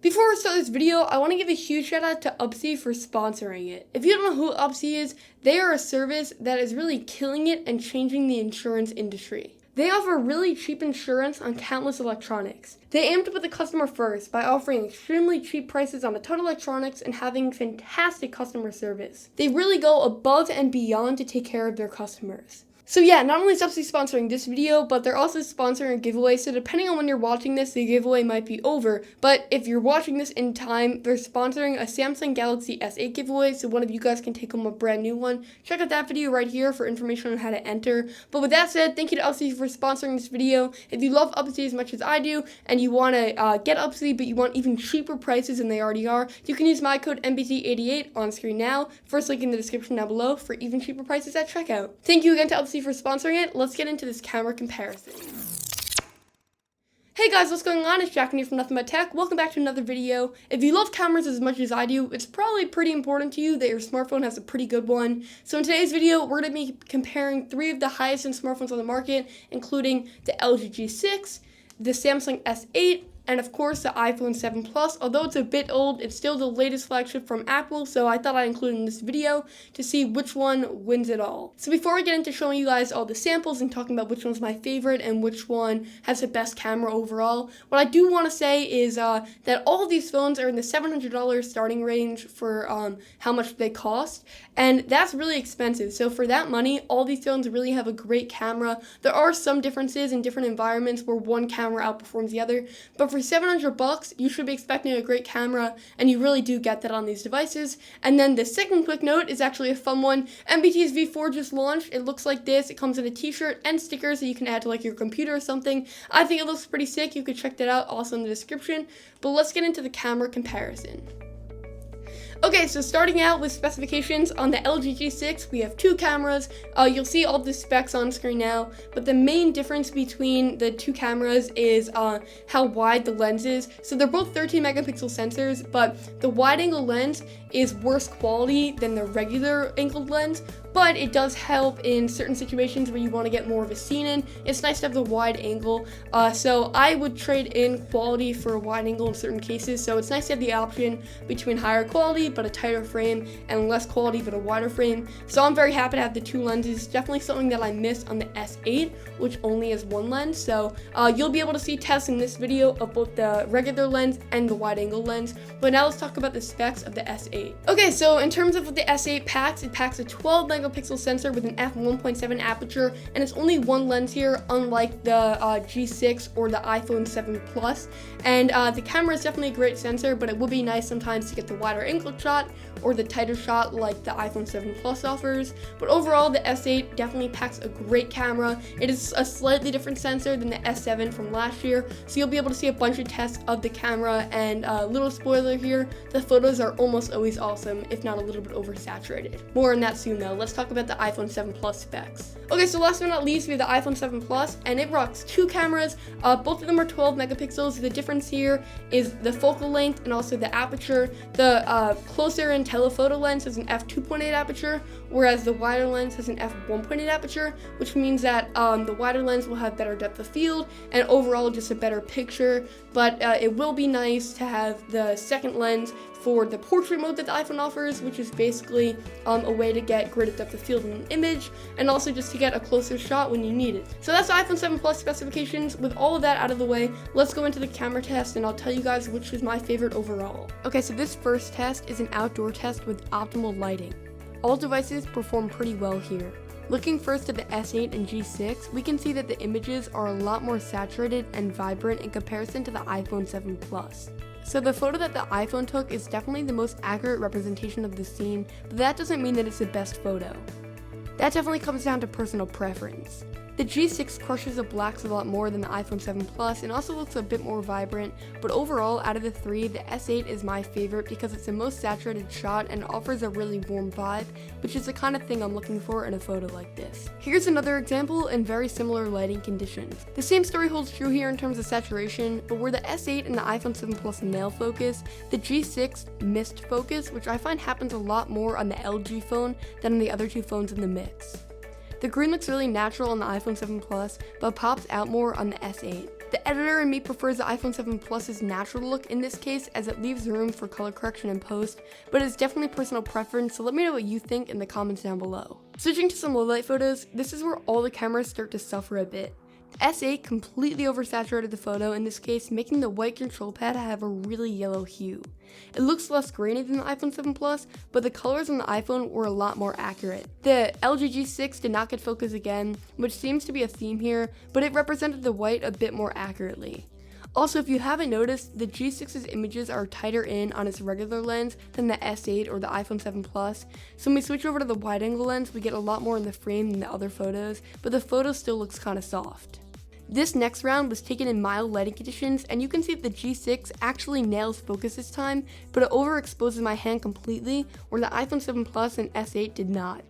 Before we start this video, I want to give a huge shout out to Upsy for sponsoring it. If you don't know who Upsy is, they are a service that is really killing it and changing the insurance industry. They offer really cheap insurance on countless electronics. They aim to put the customer first by offering extremely cheap prices on a ton of electronics and having fantastic customer service. They really go above and beyond to take care of their customers. So yeah, not only is Upsy sponsoring this video, but they're also sponsoring a giveaway, so depending on when you're watching this, the giveaway might be over. But if you're watching this in time, they're sponsoring a Samsung Galaxy S8 giveaway, so one of you guys can take home a brand new one. Check out that video right here for information on how to enter. But with that said, thank you to Upsy for sponsoring this video. If you love Upsy as much as I do, and you want to get Upsy, but you want even cheaper prices than they already are, you can use my code MBT88 on screen now. First link in the description down below for even cheaper prices at checkout. Thank you again to Upsy for sponsoring it. Let's get into this camera comparison. Hey guys, what's going on? It's Jack here from Nothing But Tech. Welcome back to another video. If you love cameras as much as I do, it's probably pretty important to you that your smartphone has a pretty good one. So in today's video, we're going to be comparing 3 of the highest end smartphones on the market, including the LG G6, the Samsung S8, and of course the iPhone 7 Plus. Although it's a bit old, it's still the latest flagship from Apple, so I thought I'd include it in this video to see which one wins it all. So before we get into showing you guys all the samples and talking about which one's my favorite and which one has the best camera overall, what I do want to say is that all of these phones are in the $700 starting range for how much they cost, and that's really expensive. So for that money, all these phones really have a great camera. There are some differences in different environments where one camera outperforms the other, but for $700, you should be expecting a great camera, and you really do get that on these devices. And then the second quick note is actually a fun one. MBT's V4 just launched. It looks like this. It comes in a t-shirt and stickers that you can add to like your computer or something. I think it looks pretty sick. You could check that out also in the description. But let's get into the camera comparison. Okay, so starting out with specifications on the LG G6, we have 2 cameras. You'll see all the specs on screen now, but the main difference between the 2 cameras is how wide the lens is. So they're both 13 megapixel sensors, but the wide angle lens is worse quality than the regular angled lens, but it does help in certain situations where you want to get more of a scene in. It's nice to have the wide angle, so I would trade in quality for a wide angle in certain cases. So it's nice to have the option between higher quality but a tighter frame and less quality but a wider frame. So I'm very happy to have the 2 lenses. Definitely something that I missed on the S8, which only has 1 lens. So you'll be able to see tests in this video of both the regular lens and the wide angle lens. But now let's talk about the specs of the S8. Okay, so in terms of what the S8 packs, it packs a 12 megapixel sensor with an f1.7 aperture, and it's only 1 lens here, unlike the G6 or the iPhone 7 Plus. And the camera is definitely a great sensor, but it would be nice sometimes to get the wider angle shot or the tighter shot like the iPhone 7 Plus offers. But overall, the S8 definitely packs a great camera. It is a slightly different sensor than the S7 from last year, so you'll be able to see a bunch of tests of the camera. And little spoiler here, the photos are almost always awesome, if not a little bit oversaturated. More on that soon though. Let's talk about the iPhone 7 Plus specs. Okay, so last but not least, we have the iPhone 7 Plus, and it rocks 2 cameras. Both of them are 12 megapixels. The difference here is the focal length and also the aperture. The closer in telephoto lens has an f2.8 aperture, whereas the wider lens has an f1.8 aperture, which means that the wider lens will have better depth of field and overall just a better picture. But it will be nice to have the second lens for the portrait mode that the iPhone offers, which is basically a way to get greater depth of field in an image, and also just to get a closer shot when you need it. So that's the iPhone 7 Plus specifications. With all of that out of the way, let's go into the camera test, and I'll tell you guys which is my favorite overall. Okay, so this first test is an outdoor test with optimal lighting. All devices perform pretty well here. Looking first at the S8 and G6, we can see that the images are a lot more saturated and vibrant in comparison to the iPhone 7 Plus. So the photo that the iPhone took is definitely the most accurate representation of the scene, but that doesn't mean that it's the best photo. That definitely comes down to personal preference. The G6 crushes the blacks a lot more than the iPhone 7 Plus and also looks a bit more vibrant, but overall, out of the 3, the S8 is my favorite because it's the most saturated shot and offers a really warm vibe, which is the kind of thing I'm looking for in a photo like this. Here's another example in very similar lighting conditions. The same story holds true here in terms of saturation, but where the S8 and the iPhone 7 Plus nail focus, the G6 missed focus, which I find happens a lot more on the LG phone than on the other 2 phones in the mix. The green looks really natural on the iPhone 7 Plus, but pops out more on the S8. The editor in me prefers the iPhone 7 Plus's natural look in this case, as it leaves room for color correction in post, but it's definitely personal preference, so let me know what you think in the comments down below. Switching to some low light photos, this is where all the cameras start to suffer a bit. The S8 completely oversaturated the photo in this case, making the white control pad have a really yellow hue. It looks less grainy than the iPhone 7 Plus, but the colors on the iPhone were a lot more accurate. The LG G6 did not get focus again, which seems to be a theme here, but it represented the white a bit more accurately. Also, if you haven't noticed, the G6's images are tighter in on its regular lens than the S8 or the iPhone 7 Plus, so when we switch over to the wide angle lens, we get a lot more in the frame than the other photos, but the photo still looks kinda soft. This next round was taken in mild lighting conditions, and you can see that the G6 actually nails focus this time, but it overexposes my hand completely, where the iPhone 7 Plus and S8 did not.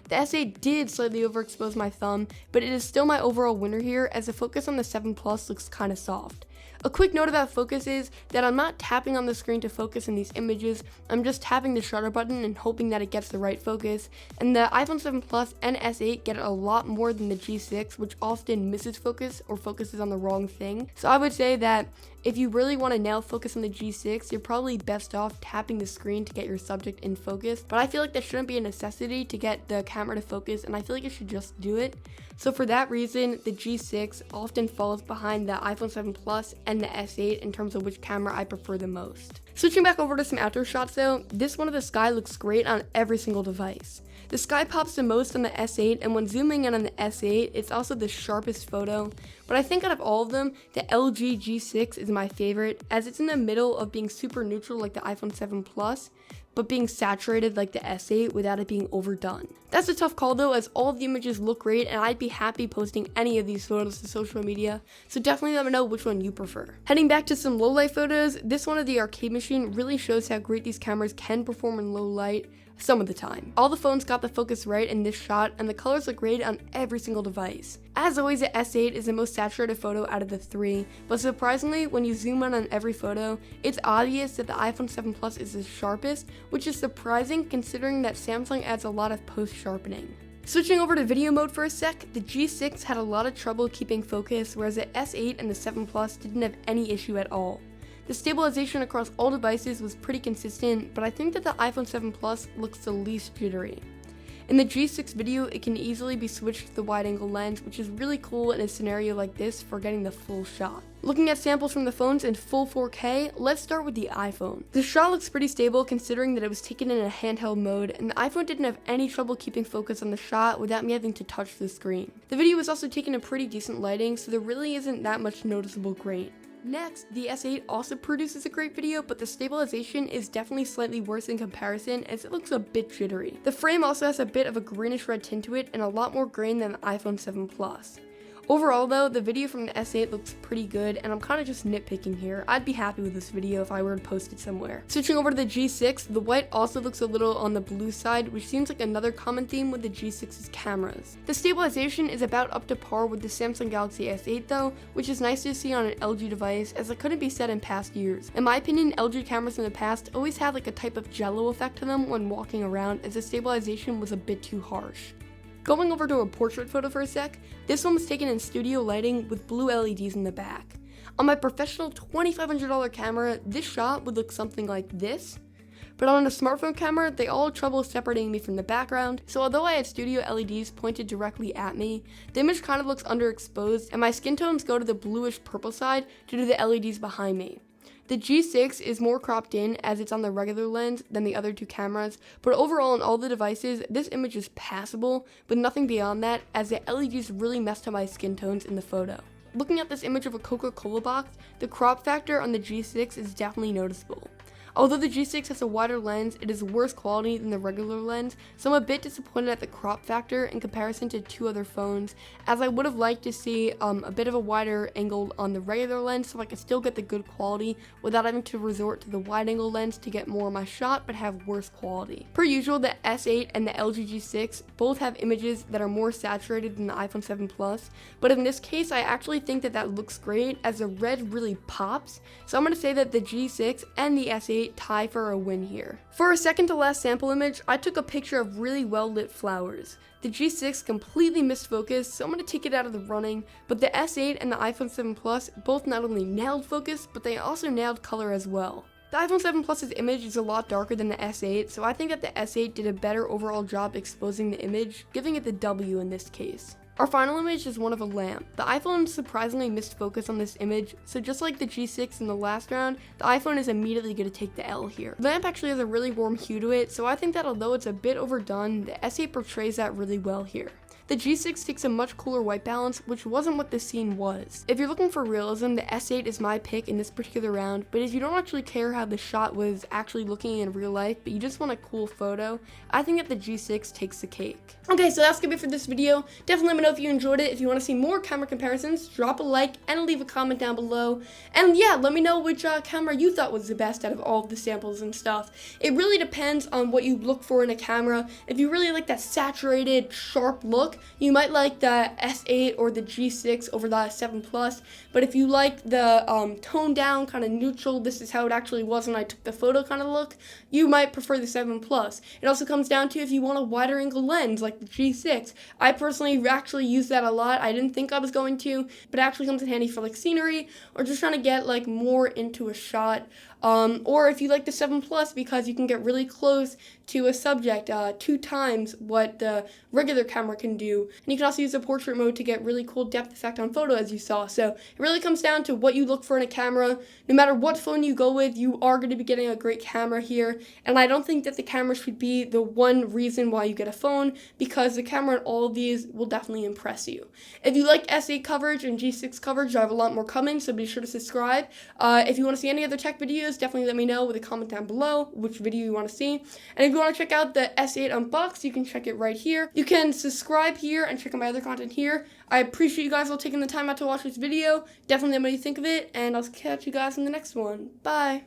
The S8 did slightly overexpose my thumb, but it is still my overall winner here, as the focus on the 7 Plus looks kinda soft. A quick note about focus is that I'm not tapping on the screen to focus in these images, I'm just tapping the shutter button and hoping that it gets the right focus, and the iPhone 7 Plus and S8 get it a lot more than the G6, which often misses focus or focuses on the wrong thing. So I would say that if you really want to nail focus on the G6, you're probably best off tapping the screen to get your subject in focus, but I feel like that shouldn't be a necessity to get the camera to focus, and I feel like you should just do it. So for that reason, the G6 often falls behind the iPhone 7 Plus and the S8 in terms of which camera I prefer the most. Switching back over to some outdoor shots though, this one of the sky looks great on every single device. The sky pops the most on the S8, and when zooming in on the S8, it's also the sharpest photo, but I think out of all of them, the LG G6 is my favorite, as it's in the middle of being super neutral like the iPhone 7 Plus, but being saturated like the S8 without it being overdone. That's a tough call though, as all of the images look great, and I'd be happy posting any of these photos to social media, so definitely let me know which one you prefer. Heading back to some low light photos, this one of the arcade machine really shows how great these cameras can perform in low light some of the time. All the phones got the focus right in this shot, and the colors look great on every single device. As always, the S8 is the most saturated photo out of the three, but surprisingly, when you zoom in on every photo, it's obvious that the iPhone 7 Plus is the sharpest, which is surprising considering that Samsung adds a lot of post-sharpening. Switching over to video mode for a sec, the G6 had a lot of trouble keeping focus, whereas the S8 and the 7 Plus didn't have any issue at all. The stabilization across all devices was pretty consistent, but I think that the iPhone 7 Plus looks the least jittery. In the G6 video, it can easily be switched to the wide-angle lens, which is really cool in a scenario like this for getting the full shot. Looking at samples from the phones in full 4K, let's start with the iPhone. The shot looks pretty stable considering that it was taken in a handheld mode, and the iPhone didn't have any trouble keeping focus on the shot without me having to touch the screen. The video was also taken in pretty decent lighting, so there really isn't that much noticeable grain. Next, the S8 also produces a great video, but the stabilization is definitely slightly worse in comparison as it looks a bit jittery. The frame also has a bit of a greenish red tint to it and a lot more grain than the iPhone 7 Plus. Overall though, the video from the S8 looks pretty good, and I'm kind of just nitpicking here. I'd be happy with this video if I were to post it somewhere. Switching over to the G6, the white also looks a little on the blue side, which seems like another common theme with the G6's cameras. The stabilization is about up to par with the Samsung Galaxy S8 though, which is nice to see on an LG device, as it couldn't be said in past years. In my opinion, LG cameras in the past always had like a type of jello effect to them when walking around, as the stabilization was a bit too harsh. Going over to a portrait photo for a sec, this one was taken in studio lighting with blue LEDs in the back. On my professional $2,500 camera, this shot would look something like this, but on a smartphone camera, they all had trouble separating me from the background, so although I had studio LEDs pointed directly at me, the image kind of looks underexposed, and my skin tones go to the bluish purple side due to the LEDs behind me. The G6 is more cropped in as it's on the regular lens than the other two cameras, but overall on all the devices, this image is passable, but nothing beyond that, as the LEDs really messed up my skin tones in the photo. Looking at this image of a Coca-Cola box, the crop factor on the G6 is definitely noticeable. Although the G6 has a wider lens, it is worse quality than the regular lens, so I'm a bit disappointed at the crop factor in comparison to two other phones, as I would have liked to see a bit of a wider angle on the regular lens so I could still get the good quality without having to resort to the wide angle lens to get more of my shot but have worse quality. Per usual, the S8 and the LG G6 both have images that are more saturated than the iPhone 7 Plus, but in this case I actually think that looks great as the red really pops, so I'm going to say that the G6 and the S8 S8 tie for a win here. For our second to last sample image, I took a picture of really well lit flowers. The G6 completely missed focus, so I'm going to take it out of the running, but the S8 and the iPhone 7 Plus both not only nailed focus, but they also nailed color as well. The iPhone 7 Plus's image is a lot darker than the S8, so I think that the S8 did a better overall job exposing the image, giving it the W in this case. Our final image is one of a lamp. The iPhone surprisingly missed focus on this image, so just like the G6 in the last round, the iPhone is immediately going to take the L here. The lamp actually has a really warm hue to it, so I think that although it's a bit overdone, the S8 portrays that really well here. The G6 takes a much cooler white balance, which wasn't what this scene was. If you're looking for realism, the S8 is my pick in this particular round, but if you don't actually care how the shot was actually looking in real life, but you just want a cool photo, I think that the G6 takes the cake. Okay, so that's gonna be it for this video. Definitely let me know if you enjoyed it. If you want to see more camera comparisons, drop a like and leave a comment down below. And yeah, let me know which camera you thought was the best out of all of the samples and stuff. It really depends on what you look for in a camera. If you really like that saturated, sharp look, you might like the S8 or the G6 over the 7 Plus, but if you like the toned down, kind of neutral, this is how it actually was when I took the photo kind of look, you might prefer the 7 Plus. It also comes down to if you want a wider angle lens like the G6. I personally actually use that a lot. I didn't think I was going to, but it actually comes in handy for like scenery or just trying to get like more into a shot. Or if you like the 7 Plus because you can get really close to a subject 2 times what the regular camera can do. And you can also use the portrait mode to get really cool depth effect on photo as you saw. So it really comes down to what you look for in a camera. No matter what phone you go with, you are going to be getting a great camera here. And I don't think that the camera should be the one reason why you get a phone, because the camera in all of these will definitely impress you. If you like S8 coverage and G6 coverage, I have a lot more coming, so be sure to subscribe. If you want to see any other tech videos, definitely let me know with a comment down below which video you want to see. And if you want to check out the S8 unboxed, you can check it right here. You can subscribe here and check out my other content here. I appreciate you guys all taking the time out to watch this video. Definitely let me know what you think of it, and I'll catch you guys in the next one. Bye!